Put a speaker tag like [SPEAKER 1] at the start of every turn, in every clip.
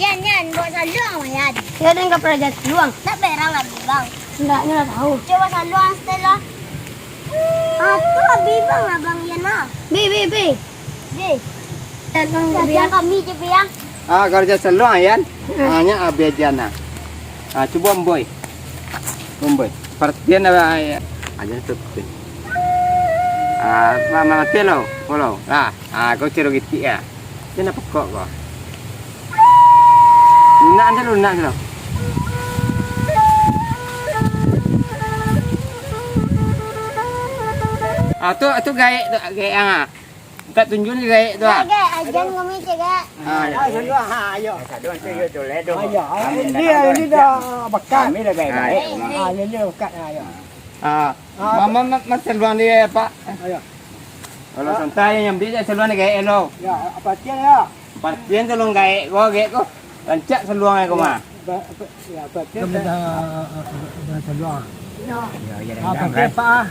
[SPEAKER 1] Yan, buat saluang mah yan.
[SPEAKER 2] Ya dan ka pernah jadi luang.
[SPEAKER 1] Tak berang lah bibang.
[SPEAKER 2] Enggak, nggak tahu.
[SPEAKER 1] Coba saluang Stella. Itu bibang lah bang yan ah.
[SPEAKER 2] B.
[SPEAKER 1] Deh,
[SPEAKER 2] Datang
[SPEAKER 1] yang kami je biang.
[SPEAKER 3] Kerja seluang yan. Hanya abediana. Coba boy. Boy. Perhatian aja seperti. Mama telo, follow. Kau cero gitu ya. Dia nak pekok kau. Lunak dulu. Tu gaya yang tak tunjuk ni gaya tu.
[SPEAKER 1] Gak, ajan kami cegak.
[SPEAKER 3] Ayo.
[SPEAKER 4] Ini dah bekas.
[SPEAKER 3] Kami dah gaya.
[SPEAKER 4] Ini bekas ayo.
[SPEAKER 3] Mama seluang dia Pak.
[SPEAKER 4] Ayo.
[SPEAKER 3] Kalau santai yang dia seluang dia gaya lo.
[SPEAKER 4] Ya, apa tiang ya?
[SPEAKER 3] Partian seluang gaya ko. Lancak seluang ai ko mah.
[SPEAKER 4] Ya, apa tiang dah seluang. Ya, apa tiang Pak?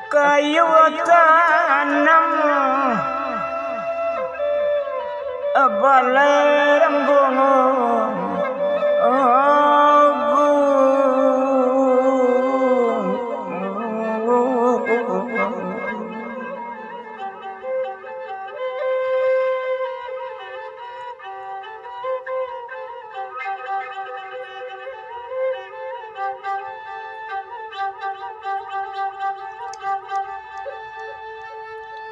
[SPEAKER 5] Kayu tanam balai rembung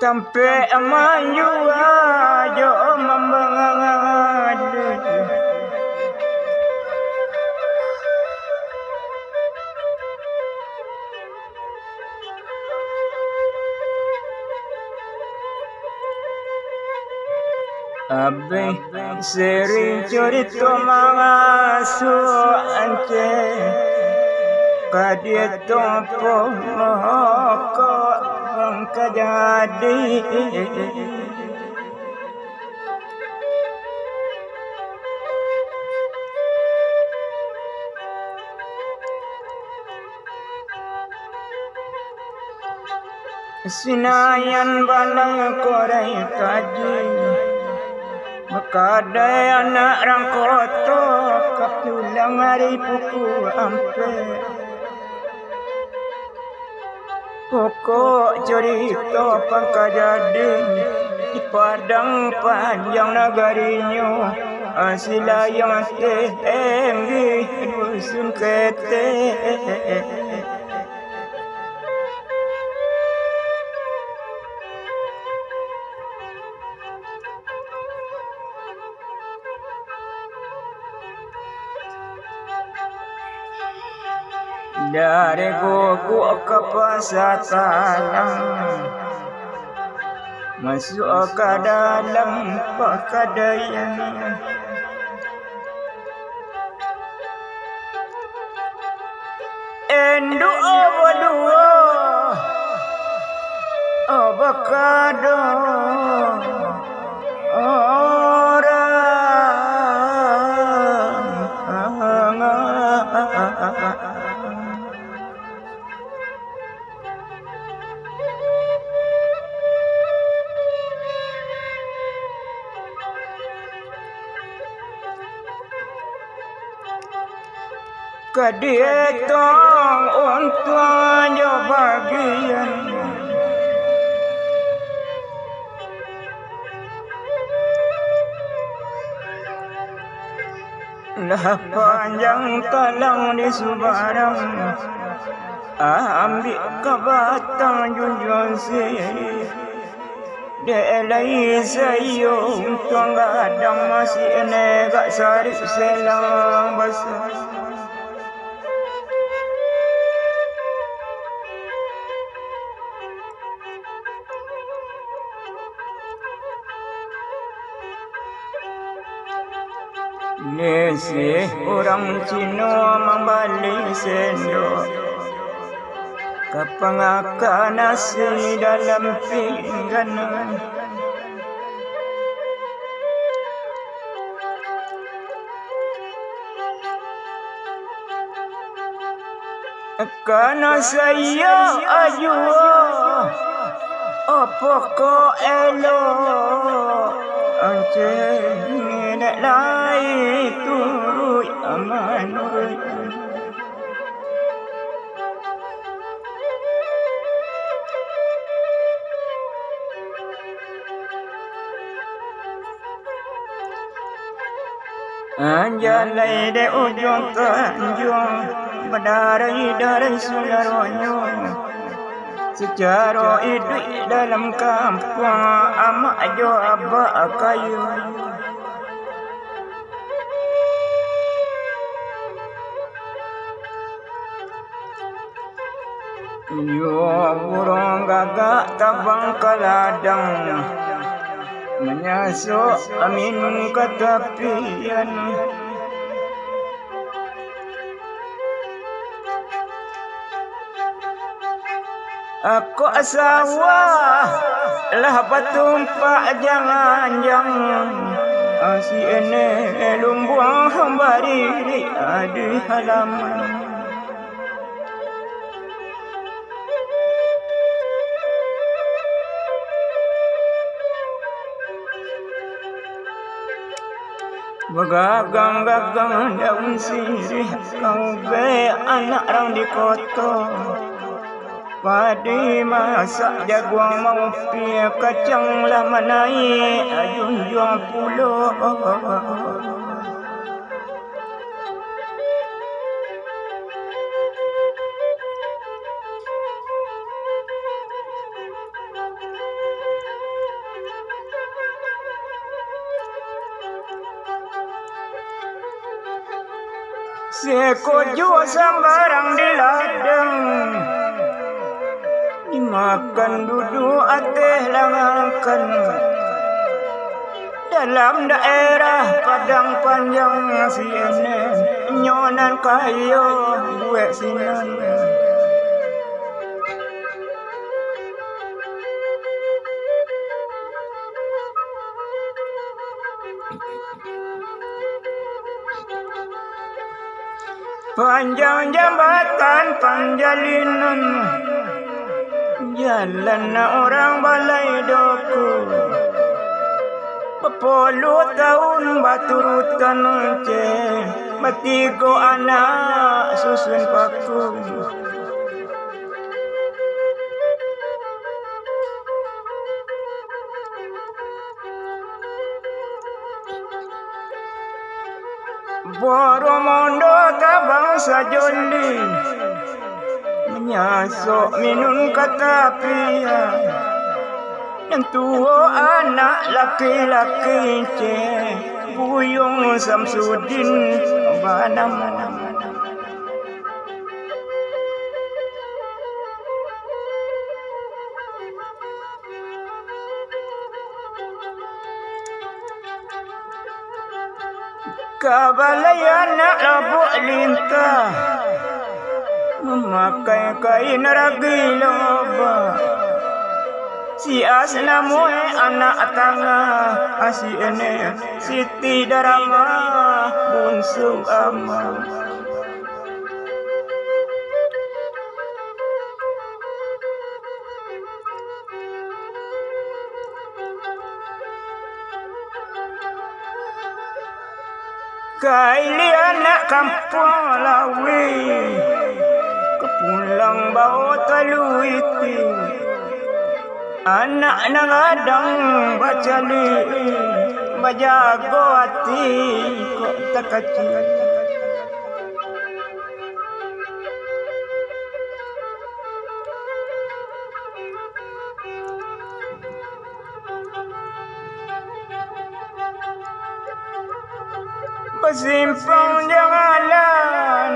[SPEAKER 5] sampai amanyu ayo membangadu abe sering cerita mangasu ance kadia tompo moko bangka jadi sinayan balang korai kaji makadai anak rangkoto kapulang hari puku ampe pokok cerita pangkajading di padang panjang nagarinya asila yang tinggi dusun kete dari guguk ke pasatalang, masuk ke dalam pakaian. Endu abadua abakado kadietong untuanya bagian lah panjang talang di Subarang ambil ke batang junjung siri delai sayo untung gadang masih negak sarip selang basah. Nesi orang Cina membalik sendok Kapangaka nasi dalam pinggan Karena saya ajua apa kau elok Ancen nenek lai turut amanui Anjalai de ujung tanjung Berdarai-darai sunaronyo Sejarah hidup dalam kampung amak jo abak kayu Yo burung gagak tabang ke ladang Menyasuk amin ke tepian Aku sawah lah batumpak jangan-jangan si ene lumbuang bari di halaman Begagang-gagang daun sirih kau be anak orang di kota Padi masak jaguang mau pia kacang lah manai ajun juang pulau Sekojo sambarang di ladang Dimakan duduk ateh langangkan Dalam daerah Padang Panjang CNN Nyonan kayo buat sinan Panjang jambatan panjalinan Jalan orang balai doku 10 tahun baturutan ce Batigo anak susun paku Boromondo tabang sajoli Menyasuk minum katapia Yang tua anak laki-laki ce Buyung Samsudin Banam Kabalayan nak labuk lintah, memakai kain ragi loba. Si asna moe anak tangga, asi ene Siti Darama bungsu ama. Kaili anak kampung lawi, kepulang bawa taluiti. Anak nangadang bacali, bajago hati kok tak kecil. Bersimpang jalan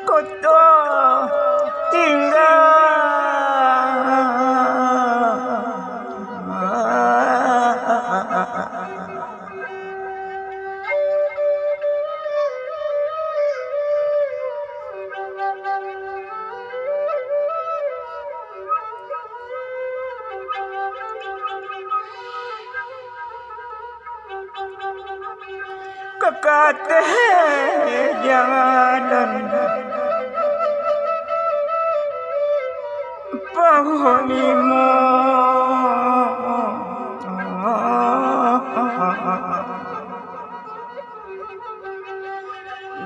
[SPEAKER 5] kotor tinggal. Kekate jalan pahonimu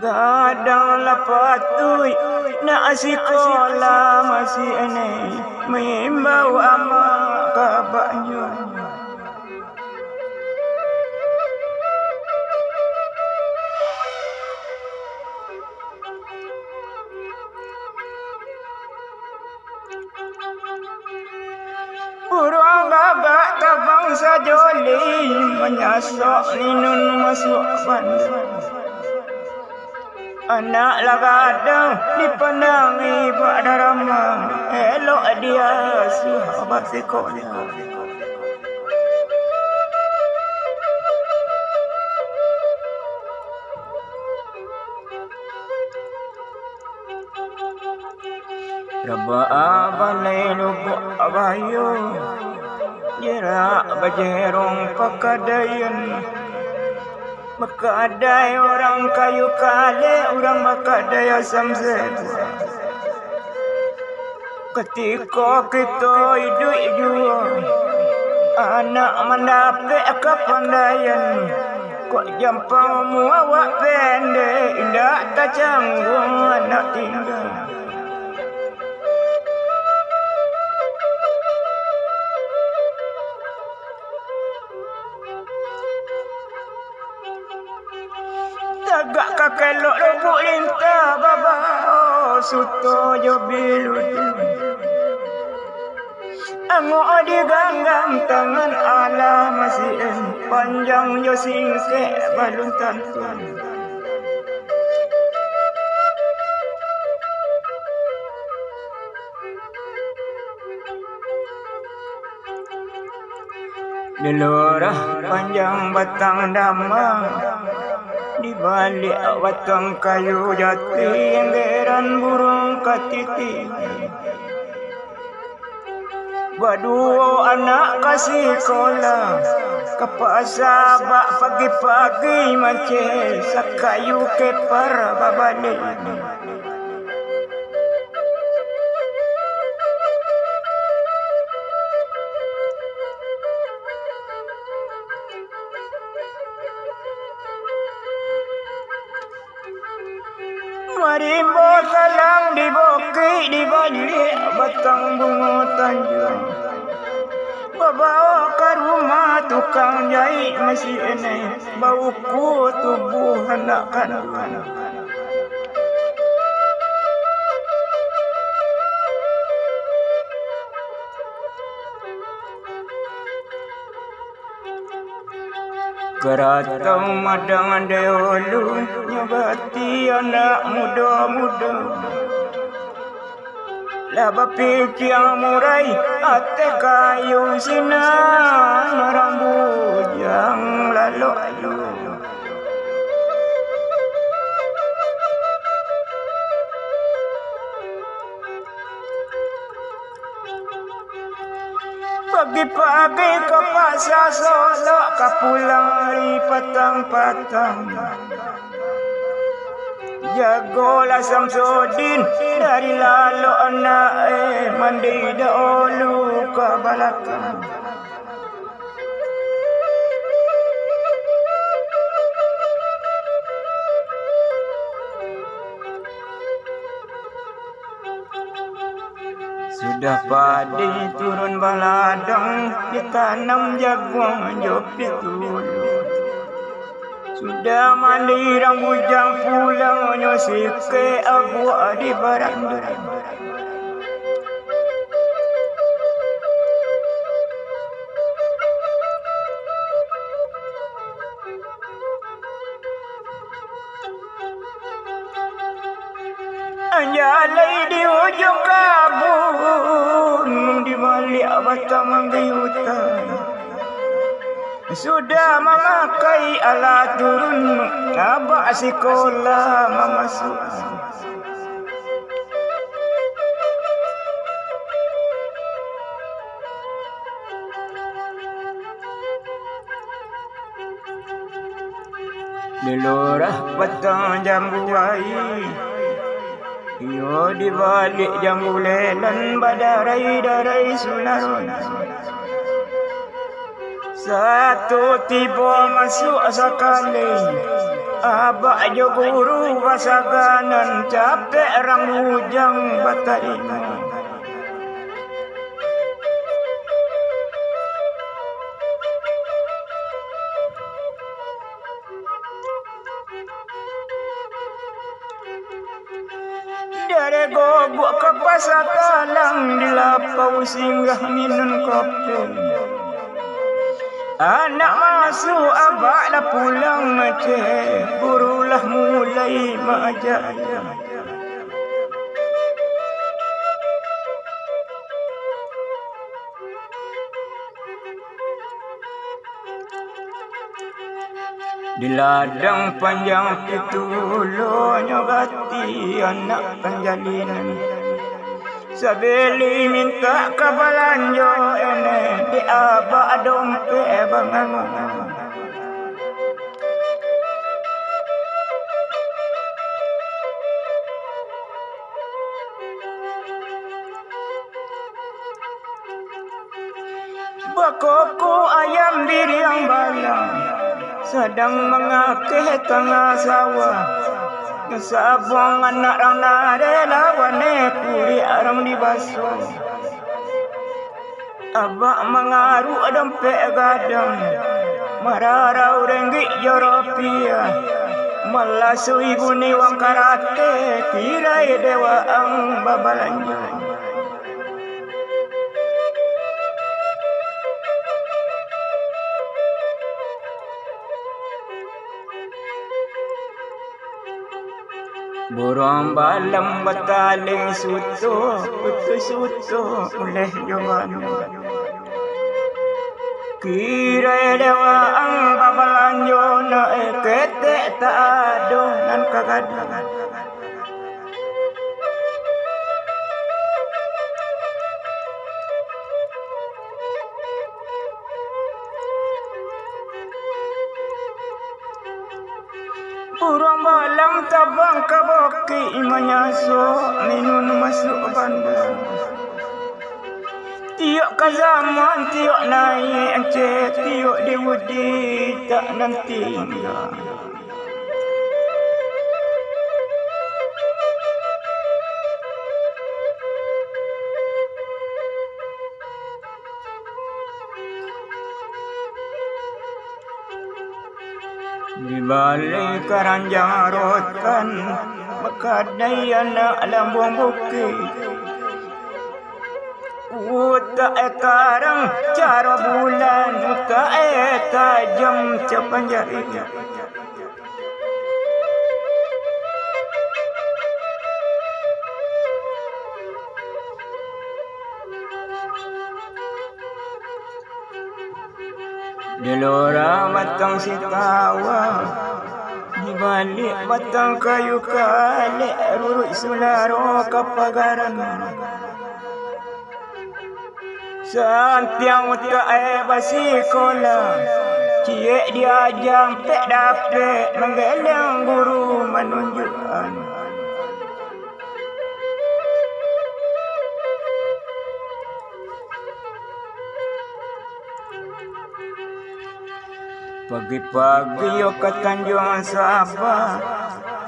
[SPEAKER 5] gadang lapatui na asikola masih ene mengimbau ama kabaknya. Urang gagak tabang sajoli menyasok ninun masuk bandar. Anak lagadang dipandangi Pak Darama, elok dia sahabat sekolah. Raba abalai lubuk abayo, jerak bajerong pakadayan. Makadai orang kayu kale, orang makadai asam sebuah. Ketika kita hidup jua, anak mendapat kepandaian. Kok jampang muawak pendek, indah tak canggung anak tinggal. Tagak kakelok lubuk lintah baba suto jo bilut. Angok diganggam tangan ala masih panjang jo singkek balun tantuan. Dilorah panjang batang damang, di balik batang kayu jati enggeran burung katiti. Berdua anak kasih sekolah ke pasar bak pagi-pagi macam sakayu kepar babalik. Marimbo salang diboki di balik batang bunga tanjung. Bawa ke rumah tukang jahit masih enak, bauku tubuh anak kandungan. Keratau madang dahulu nyabati anak muda-muda. Laba pikir murai ate kayu sinar rambut yang lalu. Pagi-pagi ke pasar solok ke pulang hari petang-petang. Jagolah Samsudin dari lalu anak mandi dahulu ke belakang. Sudah padi turun baladang, ditanam jagung jopit dulu. Sudah mandi rambut jang pulang nyosik ke abu di baranda. Anjalai di ujung kabun, di balik batang mangga hutan. Sudah memakai alat turun, abah sekolah memasuk. Di lorah petang jambu air, yo di balik jambu lelan badarai-darai sunaron. Satu tiba masuk sekali, abah jo guru pasaganan capek rambujang batarina. Dari gobok ke pasar talang dilapau singgah minum kopi. Anak masuk abah dah pulang cek, gurulah mulai mengajar. Di ladang panjang pitulo nyogati anak penjalinan. Sabili minta kabalanjo ene di abah dompet bangang. Bakoko ayam biriang balang sedang mengakeh tengah sawah. Sabong anak rang nare lawane kuri arang di basuh. Abak mengaru dompet gadang, mararau renggit joropia. Malasu ibu ni wang karate, tirai dewa ang babalanja. Burung balam bataling suto, putus suto oleh Johan. Kira dewa ang babalanjo na ketek tak ado nan kagadangan. Burung balam tabang kaboki menyasuk minun masuk bandar. Tiok ke zaman tiok naik encik, tiok diwudi tak nanti tinggal. Di balik keranjang rotan, bekadai anak lambung bukit. Uta ekarang cara bulan, uta tajam capan jari. Delora batang sikawa, di balik batang kayu kalek, rurut sularo kapagaran. Santiang utak basi kola, cie diajang pek dapet, menggeleng guru menunjukkan. Pagi-pagi yo ke Tanjung Sabah,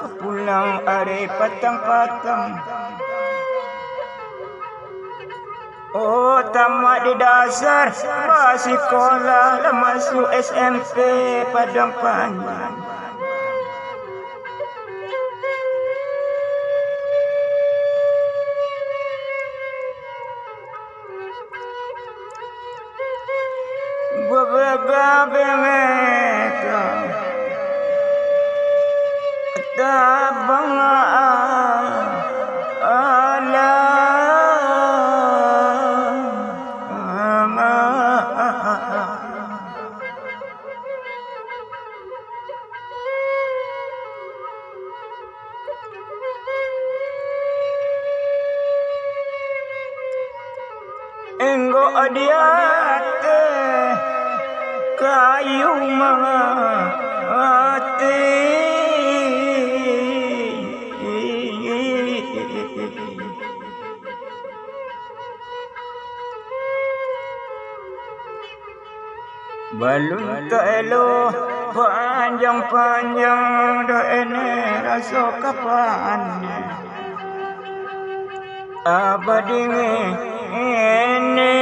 [SPEAKER 5] ke pulang are patang-patang. Oh, tamat di dasar, masih sekolah, masuk SMP Padang Panjang. Beberapa bengeta, tabang enggo adiate kayu mati. Balun tak elo panjang-panjang dah ene rasa kapan abadinge ene.